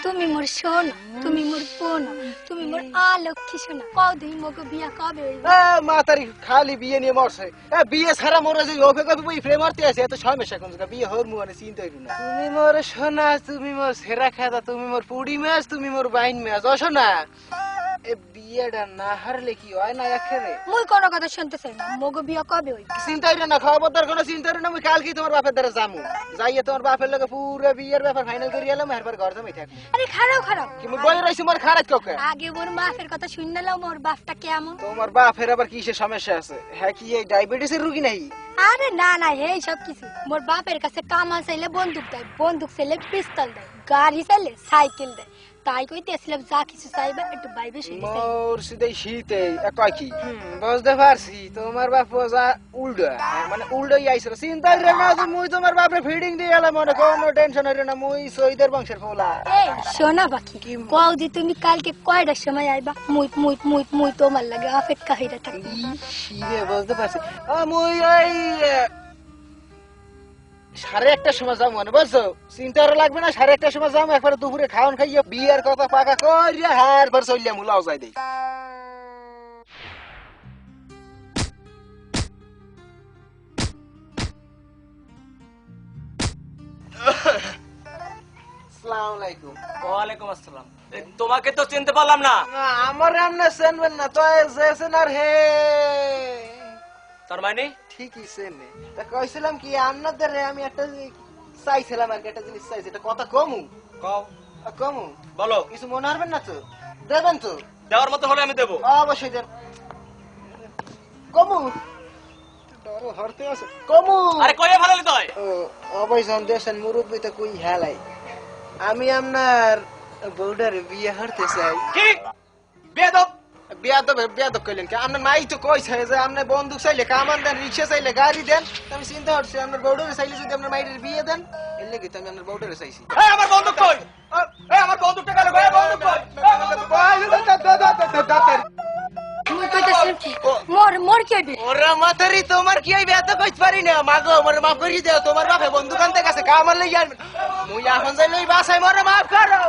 তুমি মোর সোনা, তুমি মোর পোনা, তুমি মোর আলক্ষী সোনা। কদিন মগো বিয়া কবে হইবে? মাতারি খালি বিয়ে নিয়ে মরছে। বিয়ে ছাড়া মোর যে ওকে কবি বই ফ্রেম মারতে আছে এত সমস্যা কোন জায়গা বিয়ে হর মুয়ানে চিন্তা হইল না। তুমি মোর সোনা, তুমি মোর সেরা খাদা, তুমি মোর পুডি মাছ, তুমি মোর বাইন মাছ। ও সোনা, এ বিয়েটা না হারলে কি হয় না একেরে? মুই কোনো কথা শুনতে চাই না। মগো বিয়া কবে হইবে? চিন্তা হইল না, খবরদার কোনো চিন্তা হইল না। মুই কালকে তোমার বাপের দ্বারা যামু, যাইয়ে তোমার বাপের লগে পুরো বিয়ের ব্যাপার ফাইনাল করে এলাম। এরপর ঘর জমাই থাকবো। আরে খারাপ খারাপ, কি মুই বই রইছি মোর খারাপ কাউকে? আগে মোর বাপের কথা শুনলাম। মোর বাপটা কেমন? তোমার বাপের আবার কিসের সমস্যা আছে? হ্যাঁ কি এই ডায়াবেটিসের রোগী নাই? আরে না না, এই সব কিছু। মোর বাপের কাছে কামান চাইলে বন্দুক দেয়, বন্দুক চাইলে পিস্তল দেয়, গাড়ি চাইলে সাইকেল দেয়। তাই কইতেছিলাম যা কিছু চাইবে একটু বাইবে শুনে চাই। মোর সিধে শীতে কয় কি বুঝতে পারছি। তোমার বাপ যা উল্টো, মানে উল্টোই আইছিল। চিন্তা রে না যে মুই তোমার বাপরে ফিডিং দিয়ে এলাম, মনে কোনো টেনশন হইরে না। মুই সৈদের বংশের ফোলা। এই সোনা পাখি, কও যে তুমি কালকে কয়টার সময় আইবা? মুই মুই মুই মুই তোমার লাগে অপেক্ষা হইরা থাকি। শিরে বুঝতে পারছি। মুই ওই 1:30টার সময় যাবো, মানে বুঝছো? চিন্তা আর লাগবে না। 1:30টার সময় যাবো, একবার দুপুরে খাওয়ান খাইয়ে বিয়ের কথা পাকা করিয়া হার পর চলিয়া মুলাও যাই দেই। আসসালামু আলাইকুম। ওয়ালাইকুম আসসালাম। তোমাকে তো চিনতে পারলাম না। আমার রান্না চেনবেন না তো, যেছেন আর হে তার মানে ঠিকই চেনে। তা কইছিলাম কি আপনাদের আমি একটা চাইছিলাম আর কি, একটা জিনিস চাইছি। এটা কথা কমু কও, কমু বলো। কিছু মনে হারবেন না তো? দেবেন তো? দেওয়ার মতো হলে আমি দেবো। অবশ্যই দেন। কমু ডরো হরতে আছে। কমু আরে কইয়া ভালো লিতে হয়। অবশ্যই দেশের মুরব্বী তো কই হেলাই। আমি আপনার বউডারে বিয়ে হারতে চাই। কি বেদব? বিয়াদব কইলেন কি? আপনার মাই তো কইছে যে আপনার বন্দুক চাইলে কামান দেন, রিক্সা চাইলে গাড়ি দেন। আমি চিন্তা করছি আপনার বউডারে চাইলে যদি আপনার মাইয়ের বিয়ে দেন, এর লেগে তো আমি আপনার বউডারে চাইছি। এই আমার বন্দুক কই? এই আমার বন্দুকটা গেল কই? বন্দুক কই? মুই কইতেছিলাম কি মোর মোর কি হইবে? ওরা মাথারি তোমার কি হইবে এত কইতে পারি না। মাগো আমার মাফ করি দাও। তোমার বাপে বন্দুক আনতে গেছে কামান লইয়া। মুই এখন যাই লই বাসায়, মোরে মাফ করো।